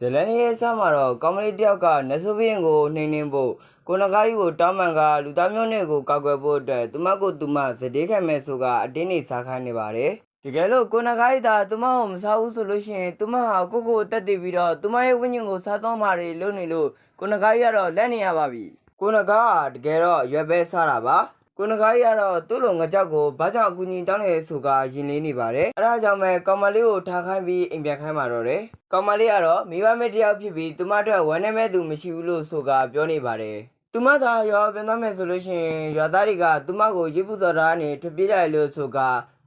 ဇလန်ရဲ့ဆမှာတော့ကောင်မလေးတယောက်ကနတ်ဆိုဘရင်ကိုနှိမ်နှင်းဖို့ကိုနဂါကြီးကိုတောင်းပန်ကလူသားမျိုးနွယ်ကိုကောက်ွယ်ဖို့အတွက်သူမကိုသူမစတေးခံမဲ့ဆိုကအတင်းနေစားခိုင်းနေပါတယ်တကယ်လို့ကိုနဂါကြီးသာသူမကိုမစားဘူးဆိုလို့ရှိရင်သူမဟာကိုတက်တည်ပြီးတော့သူမရဲ့ဝိညာဉ်ကိုစားသုံးပါတယ်လို့နေလို့ကိုနဂါကြီးကတော့လက်နေရပါပြီကိုနဂါကတကယ်တော့ရွက်ပဲစားတာပါကိုနဂါကြီးကတော့သူ့လိုငကြောက်ကိုဘာကြောင့်အကူအညီတောင်းနေဆိုကရင်လေးနေပါတယ်အဲဒါကြောင့်ပဲကောင်မလေးကိုထားခိုင်းပြီးအိမ်ပြန်ခိုင်းมาတော့တယ်ကောင်မလေးကတော့မိဘမဲတယောက်ဖြစ်ပြီးသူမအတွက်ဝမ်းနေမဲ့သူမရှိဘူးလို့ဆိုကပြောနေပါတယ်သူမသာရောပြန်သွားမယ်ဆိုလို့ရှိရင်ရွာသားတွေကသူမကိုရေပူစော်တာနဲ့ထွက်ပြေးလိုက်လို့ဆိုက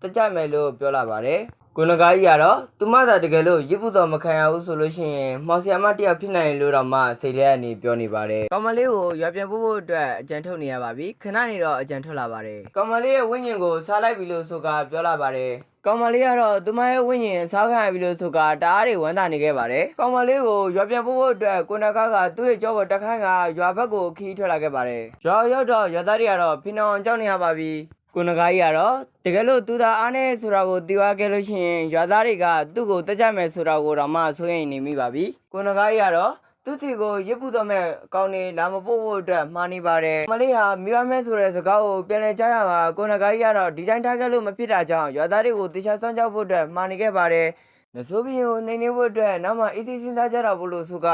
တကြမယ်လို့ပြောလာပါတယ်ကိုနဂါကြီးကတော့သူမသာတကယ်လို့ရေပူစော်မခံရဘူးဆိုလို့ရှိရင်မော်ဆီယာမတယောက်ဖြစ်နိုင်လို့တော့မှစိတ်ထဲကနေပြောနေပါတယ်ကောင်မလေးကိုရွာပြန်ပို့ဖို့အတွက်အကြံထုတ်နေရပါပြီခဏနေတော့အကြံထွက်လာပါတယ်ကောင်မလေးရဲ့ဝိညာဉ်ကိုစားလိုက်ပြီလို့ဆိုကပြောလာပါတယ်ကောင်မလေးကတော့သူမရဲ့ဝိညာဉ်စားခံရပြီလို့ဆိုကတအားတွေဝမ်းသာနေခဲ့ပါတယ်ကောင်မလေးကိုရွာပြန်ပို့ဖို့အတွက်ကိုနဂါကသူ့ရဲ့ကြောပေါ်တက်ခိုင်းကရွာဘက်ကိုခီးထွက်လာခဲ့ပါတယ်ရွာရောက်တော့ရွာသားတွေကတော့ဖိနှောင်ကြောက်နေရပါပြီကိုနဂါကြီးကတော့တကယ်လို့သူသာအားနေဆိုတာကိုသိသွားခဲ့လို့ရှိရင်ရွာသားတွေကသူ့ကိုတက်ကြမယ်ဆိုတာကိုတော့မှစိုးရိမ်နေမိပါပြီကိုနဂါကြီးကတော့သူ့စီကိုရစ်ပူတော့မဲ့အကောင်းနေလာမပို့ဖို့အတွက်မှားနေပါတယ်မလေးဟာမိဘမဲဆိုတဲ့စကားကိုပြန်လည်ကြားရမှာကိုနဂါကြီးကတော့ဒီတိုင်းထားခဲ့လို့မဖြစ်တာကြောင့်ရွာသားတွေကိုတေချာစွမ်းကြောက်ဖို့အတွက်မှားနေခဲ့ပါတယ်နဆိုးဘီကိုနေနေဖို့အတွက်နောက်မှအေးစီစဉ်းစားကြတာဘလို့ဆိုက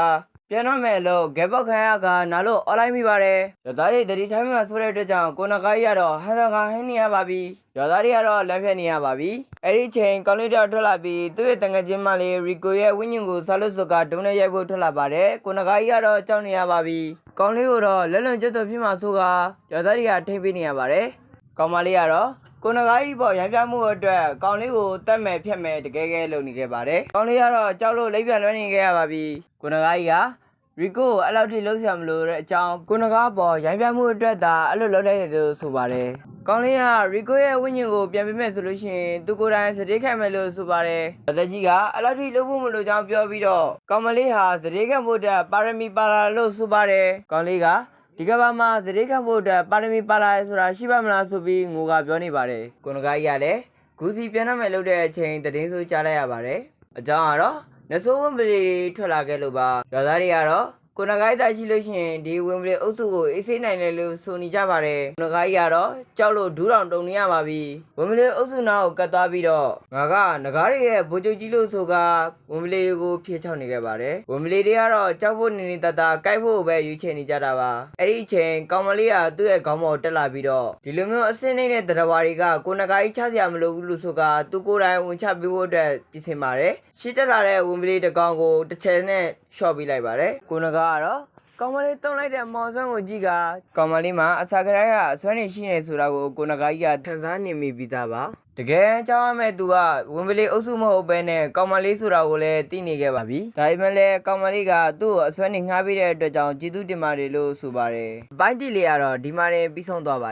ပြန်တော့မယ်လို့ဂဲပေါက်ခံရကနားလို့အွန်လိုင်းမိပါတယ်ရွာသားတွေတတိထိုင်းမှာဆိုတဲ့အတွက်ကြောင့်ကိုနဂါကြီးကတော့ဟန်သာကဟင်းနေရပါပြီရွာသားတွေကတော့လမ်းဖြတ်နေရပါပြီအဲ့ဒီချိန်ကောင်းလေးတော့ထွက်လာပြီးသူ့ရဲ့တငယ်ချင်းမလေးရီကိုရဲ့ဝင်းညင်ကိုဆာလို့ဆိုကဒုံနဲ့ရိုက်ဖို့ထွက်လာပါတယ်ကိုနဂါကြီးကတော့ကြောက်နေရပါပြီကောင်းလေးကိုတော့လက်လွန်ကျက်တော်ဖြစ်မှာဆိုကရွာသားတွေကထိမ့်ပေးနေရပါတယ်ကောင်းမလေးကတော့ကိုနဂါကြီးပေါ်ရံပြမှုအတွက်ကောင်းလေးကိုတတ်မယ်ဖြတ်မယ်တကယ်ကဲလုပ်နေခဲ့ပါတယ်ကောင်းလေးကတော့ကြောက်လို့လိပ်ပြန်လွှဲနေခဲ့ရပါပြီကိုနဂါကြီးကရီကိုအဲ့လောက်ထိလှုပ်ရှားမလို့တဲ့အကြောင်းကိုနဂါပေါ်ရိုင်းပြမှုအတွက်သာအဲ့လိုလုပ်လိုက်တယ်လို့ဆိုပါတယ်။ကောင်းလေးကရီကိုရဲ့ဝိညာဉ်ကိုပြန်ပေးမယ်ဆိုလို့ရှိရင်သူကိုယ်တိုင်စတေးခံမယ်လို့ဆိုပါတယ်။တသက်ကြီးကအဲ့လောက်ထိလှုပ်ဖို့မလို့ကြောင်းပြောပြီးတော့ကောင်းမလေးဟာစတေးခံဖို့အတွက်ပါရမီပါလာလို့ဆိုပါတယ်။ကောင်းလေးကဒီကဘာမှာစတေးခံဖို့အတွက်ပါရမီပါလာဆိုတာရှိပါမလားဆိုပြီးငိုကပြောနေပါတယ်။ကိုနဂါကြီးကလည်းဂူစီပြန်ရမယ်လို့တဲ့အချိန်တည်င်းဆိုကြားလိုက်ရပါတယ်။အကြောင်းကတော့နဆိုးဝံပလီထွက်လာခဲ့လို့ပါရွာသားတွေကတော့ကိုနဂါကြီးသားရှိလို့ရှိရင်ဒီဝင်ပလီအုပ်စုကိုအေးဆေးနိုင်တယ်လို့ဆိုနေကြပါတယ်ကိုနဂါကြီးကတော့ကြောက်လို့ဒူးတောင်တုံနေရပါပြီဝင်ပလီအုပ်စုနာကိုကတ်သွားပြီးတော့ငါကနဂါတွေရဲ့ဘိုးချုပ်ကြီးလို့ဆိုကဝင်ပလီကိုဖျက်ချောက်နေခဲ့ပါတယ်ဝင်ပလီတွေကတော့ကြောက်ဖို့နေနေတတကိုက်ဖို့ပဲယူချင်နေကြတာပါအဲ့ဒီအချိန်ကောင်မလေးကသူ့ရဲ့ခေါင်းပေါ်တက်လာပြီးတော့ဒီလိုမျိုးအစင်းနေတဲ့တရဝါတွေကကိုနဂါကြီးချစရာမလိုဘူးလို့ဆိုကသူကိုယ်တိုင်ဝင်ချပေးဖို့အတွက်ပြင်ဆင်ပါတယ်ရှင်းတက်လာတဲ့ဝင်ပလီတကောင်ကိုတစ်ချဲနဲ့ရှော့ပေးလိုက်ပါတယ်ကိုနဂါကတော့ကောင်မလေးတုံးလိုက်တဲ့မော်ဆန်းကိုကြည့်ကကောင်မလေးမှာအစာကရိုင်းကအစွမ်းနေရှိနေဆိုတာကိုကိုနဂါကြီးကထင်စားနေမိပြီးသားပါတကယ်ကြောက်ရမဲ့သူကဝင်ပလီအုပ်စုမဟုတ်ဘဲနဲ့ကောင်မလေးဆိုတာကိုလည်းသိနေခဲ့ပါပြီဒါပေမဲ့လည်းကောင်မလေးကသူ့ကိုအစွမ်းနေငှားပေးတဲ့အတွက်ကြောင့်ကျေးဇူးတင်ပါတယ်လို့ဆိုပါတယ်ဘိုင်းတီလေးကတော့ဒီမှာနေပြီးဆုံးသွားပါတယ်